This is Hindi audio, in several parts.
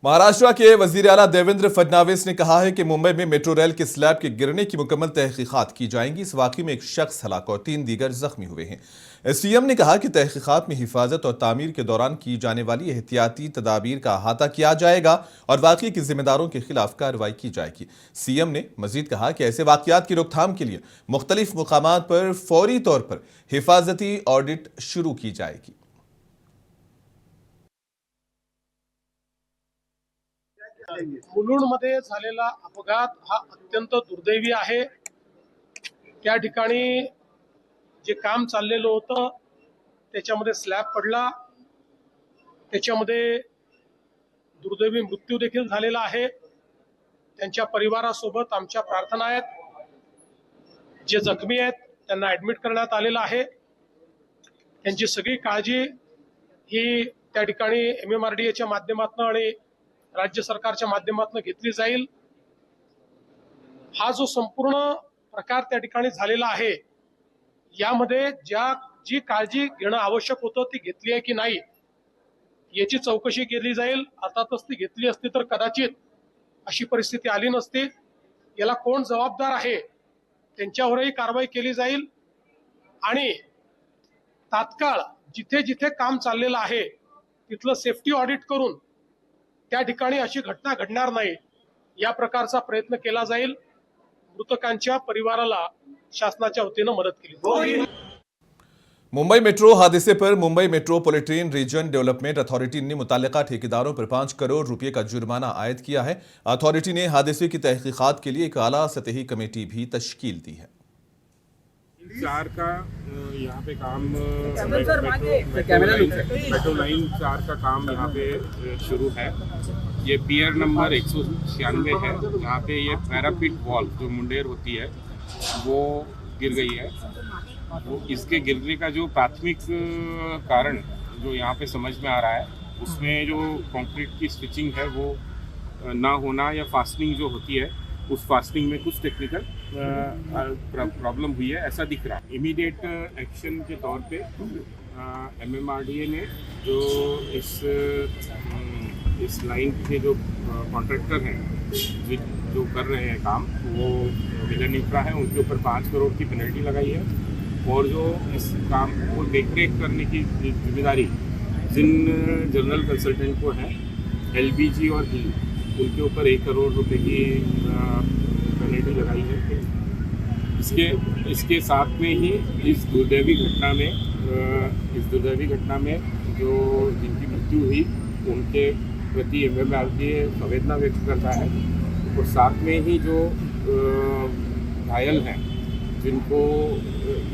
महाराष्ट्र के वजीर आला देवेंद्र फडणवीस ने कहा है कि मुंबई में मेट्रो रेल के स्लैब के गिरने की मुकम्मल तहकीकात की जाएंगी। इस वाकये में एक शख्स हलाक और 3 दीगर जख्मी हुए हैं। सीएम ने कहा कि तहकीकात में हिफाजत और तामीर के दौरान की जाने वाली एहतियाती तदाबीर का अहाता किया जाएगा और वाकये के जिम्मेदारों के खिलाफ कार्रवाई की जाएगी। सीएम ने मजीद कहा कि ऐसे वाकयात की रोकथाम के लिए मुख्तलिफ मुकामात पर फौरी तौर पर हिफाजती ऑडिट शुरू की जाएगी। मुलुंडमध्ये झालेला अपघात हा अत्यंत दुर्दैवी आहे। त्या ठिकाणी जे काम चाललेलं होतं त्याच्यामध्ये स्लॅब पडला, त्याच्यामध्ये दुर्दैवी मृत्यू देखील झालेला आहे। त्यांच्या परिवारासोबत आमच्या प्रार्थना आहेत। जे जखमी आहेत त्यांना ऍडमिट करण्यात आलेलं आहे। त्यांची सगळी काळजी ही त्या ठिकाणी MMRDAच्या माध्यमातून आणि राज्य सरकारच्या माध्यमातून घेतली जाईल। हा जो संपूर्ण प्रकार त्या ठिकाणी झालेला आहे यामध्ये जी काळजी घेणं आवश्यक होतं ती घेतली आहे की नाही याची चौकशी केली जाईल। अर्थातच ती घेतली असती तर कदाचित अशी परिस्थिती आली नसती। याला कोण जबाबदार आहे त्यांच्यावरही कारवाई केली जाईल आणि तात्काळ जिथे जिथे काम चाललेलं आहे तिथलं सेफ्टी ऑडिट करून त्या ठिकाणी अशी घटना घडणार नाही या प्रकारचा प्रयत्न केला जाईल। मृतकांच्या परिवाराला शासनाच्या वतीने मदत केली जाईल। मुंबई मेट्रो हादसे पर Mumbai metropolitan region development authority ने मुतल्लिका ठेकेदारों पर 5 करोड़ रुपए का जुर्माना आयद किया है। अथॉरिटी ने हादसे की तहकीकात के लिए एक आला सतही कमेटी भी तश्कील दी है। 4 का यहाँ पे काम मेट्रो लाइन 4 का काम यहाँ पे शुरू है। ये पियर नंबर 196 है। यहाँ पे ये पैरापिट वॉल जो मुंडेर होती है वो गिर गई है। वो इसके गिरने का जो प्राथमिक कारण जो यहाँ पे समझ में आ रहा है उसमें जो कंक्रीट की स्टिचिंग है वो ना होना या फास्टनिंग जो होती है उस फास्टिंग में कुछ टेक्निकल प्रॉब्लम हुई है ऐसा दिख रहा है। इमीडिएट एक्शन के तौर पे MMRDA ने जो इस लाइन के जो कॉन्ट्रैक्टर हैं जो कर रहे हैं काम वो विलन इंफ्रा है उनके ऊपर 5 करोड़ की पेनल्टी लगाई है और जो इस काम को देख रेख करने की जिम्मेदारी जिन जनरल कंसल्टेंट को है LBG और हिल उनके ऊपर 1 करोड़ रुपए की पेनल्टी लगाई है। इसके साथ में ही इस दुर्दैवी घटना में जो जिनकी मृत्यु हुई उनके प्रति MMRDA संवेदना व्यक्त करता है और साथ में ही जो घायल हैं जिनको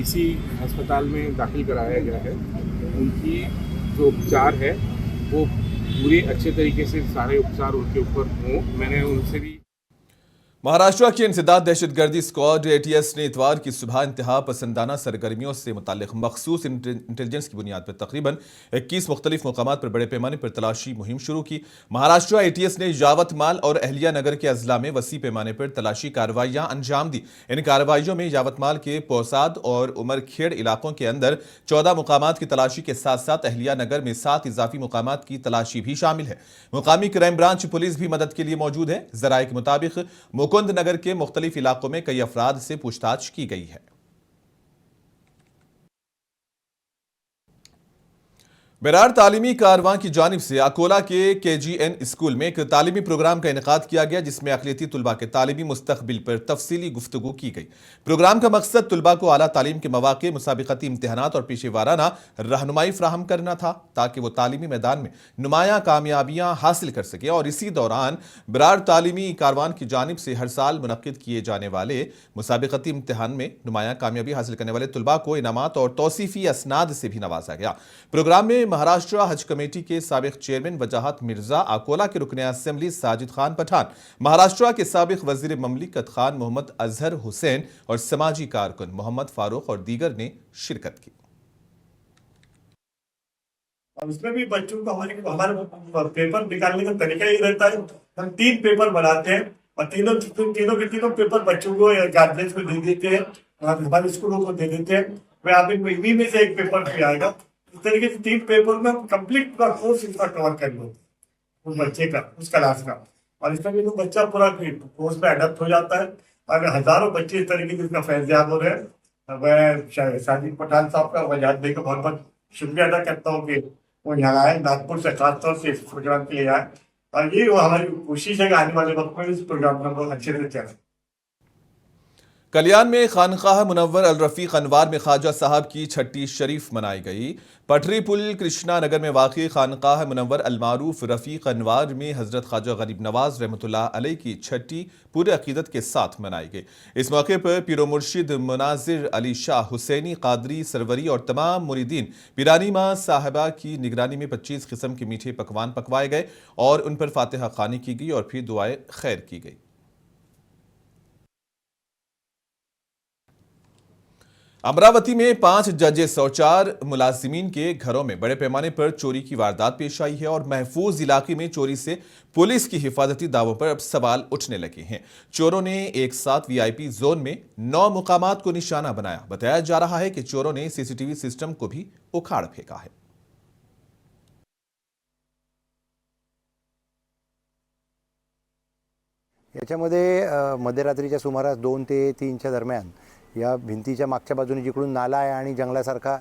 इसी अस्पताल में दाखिल कराया गया है उनकी जो उपचार है वो पूरे अच्छे तरीके से सारे उपचार उनके ऊपर हों। मैंने उनसे भी महाराष्ट्र की इंसदाद दहशतगर्दी स्क्वाड ATS ने इतवार की सुबह इंतहा पसंदाना सरगर्मियों से मुताल्लिक मखसूस इंटेलिजेंस की बुनियाद पर तकरीबन 21 मुख्तलिफ मकामात पर बड़े पैमाने पर तलाशी मुहिम शुरू की। महाराष्ट्र ATS ने यावतमाल और अहलिया नगर के अजला में वसी पैमाने पर तलाशी कार्रवाइयां अंजाम दी। इन कार्रवाइयों में यावतमाल के पोसाद और उमरखेड़ इलाकों के अंदर 14 मुकामात की तलाशी के साथ साथ अहलिया नगर में 7 इजाफी मुकामात की तलाशी भी शामिल है। मुकामी क्राइम ब्रांच पुलिस भी मदद के लिए मौजूद है। जराये के मुताबिक मुकुंद नगर के मुख्तलिफ इलाकों में कई अफराद से पूछताछ की गई है। बेरार तालीमी कारवां की जानिब से अकोला के KGN स्कूल में एक तालीमी प्रोग्राम का इनेकाद किया गया जिसमें अक़लियती तुलबा के तालीमी मुस्तक़बिल पर तफसीली गुफ्तगू की गई। प्रोग्राम का मकसद तुलबा को आला तालीम के मौक़े, मुसाबिक़ती इम्तिहानात और पेशेवाराना रहनुमाई फ़राहम करना था ताकि वो तालीमी मैदान में नुमायाँ कामयाबियाँ हासिल कर सके। और इसी दौरान बेरार तालीमी कारवान की जानिब से हर साल मुनक़्क़िद किए जाने वाले मुसाबिक़ती इम्तिहान में नुमायाँ कामयाबी हासिल करने वाले तुलबा को इनामात और तौसीफ़ी असनाद से भी नवाजा गया। प्रोग्राम में महाराष्ट्र हज कमेटी के साबिक़ चेयरमैन वजाहत मिर्जा, अकोला के रुकने असेंबली साजिद खान पठान, महाराष्ट्र के साबिक़ वज़ीर ममलिकत खान मोहम्मद अजहर हुसैन और समाजी कारकुन मोहम्मद फारूक और दीगर ने शिरकत की। उसमें भी बच्चों को हमारे पेपर निकालने का तरीका ही रहता है। हम 3 पेपर बनाते हैं और तीनों के तीनों पेपर बच्चों को गार्जियंस को दे देते हैं, हमारे स्कूलों को दे देते हैं। वे आप इन्हीं में से एक पेपर भी आएगा। इस तरीके से 3 पेपर में हम कंप्लीट पूरा कोर्स इसका कवर कर लो। उस बच्चे का, उस क्लास का। और इसमें भी तो बच्चा पूरा कोर्स में अडप्ट हो जाता है। और हजारों बच्चे इस तरीके से इसका फैज़याब हो रहे हैं। मैं साजिद पठान साहब का वजाहत देकर बहुत बहुत शुक्रिया अदा करता हूँ कि वो यहाँ आए, नागपुर से खासतौर से इस प्रोग्राम के लिए आए। और ये वो हमारी कोशिश है कि आने वाले वक्त में इस प्रोग्राम को हम अच्छे से चलें। कल्याण में खानकाह मुनव्वर अल रफीक अनवार में ख्वाजा साहब की छठी शरीफ मनाई गई। पटरी पुल कृष्णा नगर में वाक़ई खानकाह मुनव्वर अल मारूफ रफीक अनवार में हजरत ख्वाजा गरीब नवाज रहमतुल्लाह अलैह की छठी पूरे अकीदत के साथ मनाई गई। इस मौके पर पीरो मुर्शिद मुनाजिर अली शाह हुसैनी कादरी सरवरी और तमाम मुरीदीन पीरानी माँ साहिबा की निगरानी में 25 किस्म के मीठे पकवान पकवाए गए और उन पर फातिहा खानी की गई और फिर दुआए खैर की गई। अमरावती में 5 जजेस और 4 मुलाजिमीन के घरों में बड़े पैमाने पर चोरी की वारदात पेश आई है और महफूज इलाके में चोरी से पुलिस की हिफाजती दावों पर अब सवाल उठने लगे हैं। चोरों ने एक साथ वीआईपी जोन में 9 मुकामात को निशाना बनाया। बताया जा रहा है कि चोरों ने सीसीटीवी सिस्टम को भी उखाड़ फेंका है। याच्यामध्ये मध्यरात्रीच्या सुमारास 2 ते 3च्या दरम्यान या भिंतीच्या मागच्या बाजूने जिकडून नाला आहे आणि जंगलासारखा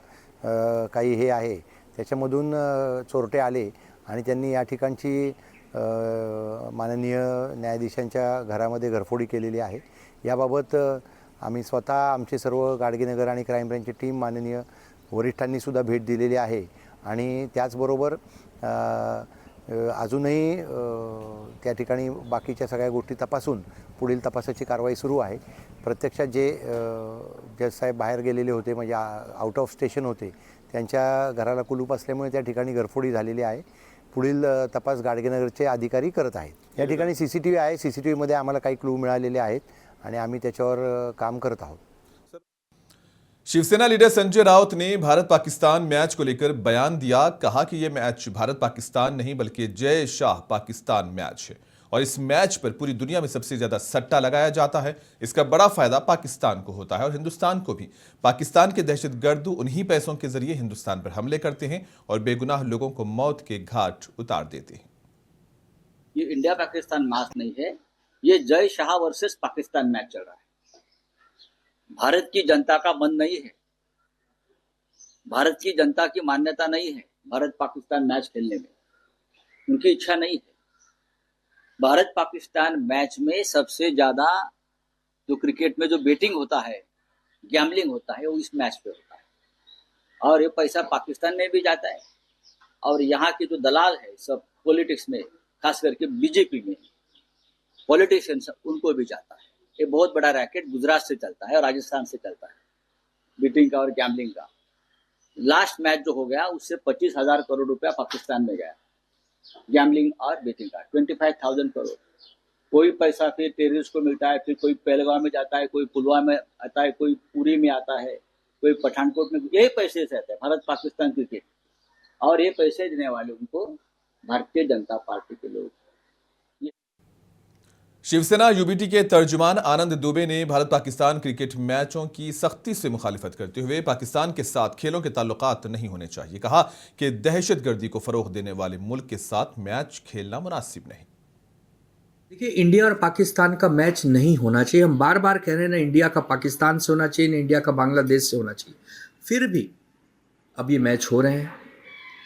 काही हे आहे त्याच्यामधून चोरटे आले आणि त्यांनी या ठिकाणची माननीय न्यायाधीशांच्या घरामध्ये घरफोडी केलेली आहे। याबाबत आम्ही स्वतः आमचे सर्व गाडगेनगर आणि क्राईम ब्रँचची टीम माननीय वरिष्ठांनी सुद्धा भेट दिलेली आहे आणि त्याचबरोबर अजूनही त्या ठिकाणी बाकीच्या सगळ्या गोष्टी तपासून पुढील तपासाची कारवाई सुरू आहे। प्रत्यक्षात जे जज साहेब बाहेर गेलेले होते म्हणजे आउट ऑफ स्टेशन होते त्यांच्या घराला कुलूप असल्यामुळे त्या ठिकाणी घरफोडी झालेली आहे। पुढील तपास गाडगेनगरचे अधिकारी करत आहेत। या ठिकाणी सीसीटीव्ही आहे, सीसीटीव्हीमध्ये आम्हाला काही क्लू मिळालेले आहेत आणि आम्ही त्याच्यावर काम करत आहोत। शिवसेना लीडर संजय राउत ने भारत पाकिस्तान मैच को लेकर बयान दिया। कहा कि यह मैच भारत पाकिस्तान नहीं बल्कि जय शाह पाकिस्तान मैच है और इस मैच पर पूरी दुनिया में सबसे ज्यादा सट्टा लगाया जाता है। इसका बड़ा फायदा पाकिस्तान को होता है और हिंदुस्तान को भी। पाकिस्तान के दहशतगर्द उन्हीं पैसों के जरिए हिंदुस्तान पर हमले करते हैं और बेगुनाह लोगों को मौत के घाट उतार देते हैं। ये इंडिया पाकिस्तान मैच नहीं है, ये जय शाह वर्सेस पाकिस्तान मैच चल रहा है। भारत की जनता का मन नहीं है, भारत की जनता की मान्यता नहीं है भारत पाकिस्तान मैच खेलने में, उनकी इच्छा नहीं है। भारत पाकिस्तान मैच में सबसे ज्यादा जो क्रिकेट में जो बेटिंग होता है, गैम्बलिंग होता है, वो इस मैच पे होता है और ये पैसा पाकिस्तान में भी जाता है और यहाँ के जो दलाल है सब पॉलिटिक्स में, खास करके बीजेपी में पॉलिटिशियंस, उनको भी जाता है। ये बहुत बड़ा रैकेट गुजरात से चलता है और राजस्थान से चलता है, बीटिंग का और गैम्बलिंग का। लास्ट मैच जो हो गया उससे 25,000 करोड़ रुपया पाकिस्तान में गया, गैम्बलिंग और बेटिंग का 25,000 करोड़। कोई पैसा फिर टेररिस्ट को मिलता है, फिर कोई पहलगाम में जाता है, कोई पुलवामा में आता है, कोई पुरी में आता है, कोई पठानकोट में। यही पैसे से आता है भारत पाकिस्तान क्रिकेट और ये पैसे देने वाले उनको भारतीय जनता पार्टी के लोग। शिवसेना यूबीटी के तर्जुमान आनंद दुबे ने भारत पाकिस्तान क्रिकेट मैचों की सख्ती से मुखालिफत करते हुए पाकिस्तान के साथ खेलों के ताल्लुकात नहीं होने चाहिए। कहा कि दहशतगर्दी को फरोग देने वाले मुल्क के साथ मैच खेलना मुनासिब नहीं। देखिए, इंडिया और पाकिस्तान का मैच नहीं होना चाहिए। हम बार बार कह रहे हैं ना, इंडिया का पाकिस्तान से होना चाहिए, ना इंडिया का बांग्लादेश से होना चाहिए। फिर भी अब ये मैच हो रहे हैं,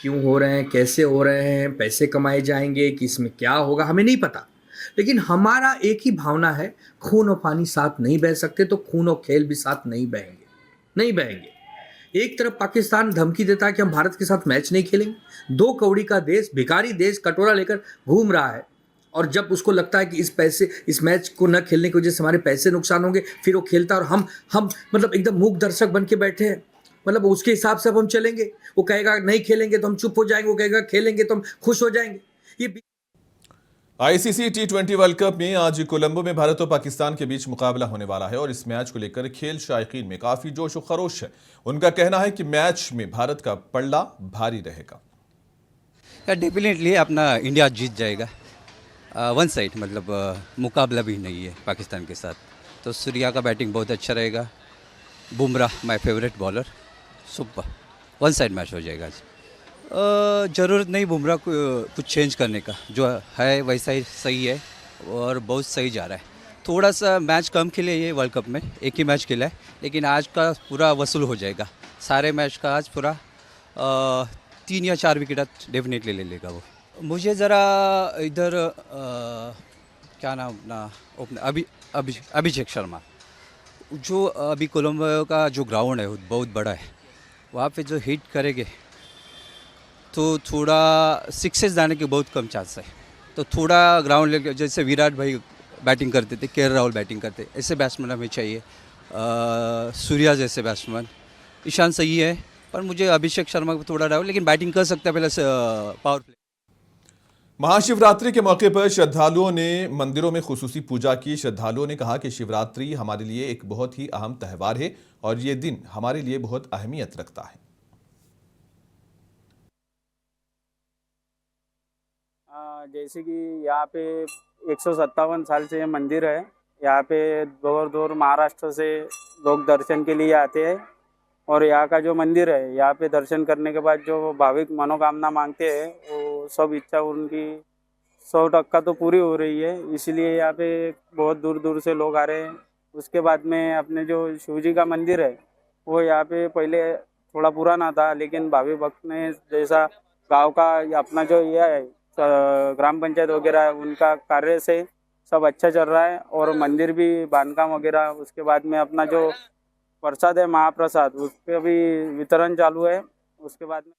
क्यों हो रहे हैं, कैसे हो रहे हैं, पैसे कमाए जाएंगे कि इसमें क्या होगा, हमें नहीं पता। लेकिन हमारा एक ही भावना है, खून और पानी साथ नहीं बह सकते तो खून और खेल भी साथ नहीं बहेंगे। एक तरफ पाकिस्तान धमकी देता है कि हम भारत के साथ मैच नहीं खेलेंगे। 2 कौड़ी का देश, भिखारी देश, कटोरा लेकर घूम रहा है और जब उसको लगता है कि इस मैच को न खेलने की वजह से हमारे पैसे नुकसान होंगे, फिर वो खेलता है और हम मतलब एकदम मूक दर्शक बन के बैठे हैं। मतलब उसके हिसाब से अब हम चलेंगे। वो कहेगा नहीं खेलेंगे तो हम चुप हो जाएंगे, वो कहेगा खेलेंगे तो हम खुश हो जाएंगे। ये आईसीसी T20 वर्ल्ड कप में आज कोलंबो में भारत और पाकिस्तान के बीच मुकाबला होने वाला है और इस मैच को लेकर खेल शायकीन में काफी जोश और खरोश है। उनका कहना है कि मैच में भारत का पल्ला भारी रहेगा। डेफिनेटली अपना इंडिया जीत जाएगा। वन साइड मतलब मुकाबला भी नहीं है पाकिस्तान के साथ। तो सूर्या का बैटिंग बहुत अच्छा रहेगा, Bumrah my favourite bowler, super one side match हो जाएगा आज। ज़रूरत नहीं बुमराह को कुछ चेंज करने का, जो है वैसा ही सही है और बहुत सही जा रहा है। थोड़ा सा मैच कम खेले ये वर्ल्ड कप में, एक ही मैच खेला है, लेकिन आज का पूरा वसूल हो जाएगा। सारे मैच का आज पूरा 3 या 4 विकेट डेफिनेटली ले लेगा वो। मुझे ज़रा इधर क्या नाम अपना अभिषेक शर्मा, जो अभी कोलंबो का जो ग्राउंड है वो बहुत बड़ा है, वहाँ पे जो हिट करेंगे तो थोड़ा सिक्सेस जाने के बहुत कम चांस है। तो थोड़ा ग्राउंड लेके, जैसे विराट भाई बैटिंग करते थे, के राहुल बैटिंग करते, ऐसे बैट्समैन हमें चाहिए। सूर्या जैसे बैट्समैन, ईशान सही है, पर मुझे अभिषेक शर्मा को थोड़ा डाउट, लेकिन बैटिंग कर सकता है पहले से पावर प्ले। महाशिवरात्रि के मौके पर श्रद्धालुओं ने मंदिरों में खुसूसी पूजा की। श्रद्धालुओं ने कहा कि शिवरात्रि हमारे लिए एक बहुत ही अहम त्यौहार है और ये दिन हमारे लिए बहुत अहमियत रखता है। जैसे कि यहाँ पे 157 साल से मंदिर है। यहाँ पे दूर दूर महाराष्ट्र से लोग दर्शन के लिए आते हैं और यहाँ का जो मंदिर है, यहाँ पे दर्शन करने के बाद जो भाविक मनोकामना मांगते हैं वो सब इच्छा उनकी 100% तो पूरी हो रही है। इसलिए यहाँ पे बहुत दूर दूर से लोग आ रहे हैं। उसके बाद में अपने जो शिवजी का मंदिर है वो यहाँ पे पहले थोड़ा पुराना था, लेकिन भावी भक्त ने जैसा गांव का अपना जो ये है ग्राम पंचायत वगैरह, उनका कार्य से सब अच्छा चल रहा है और मंदिर भी बांधकाम वगैरह। उसके बाद में अपना जो प्रसाद है महाप्रसाद, उस पर भी वितरण चालू है। उसके बाद में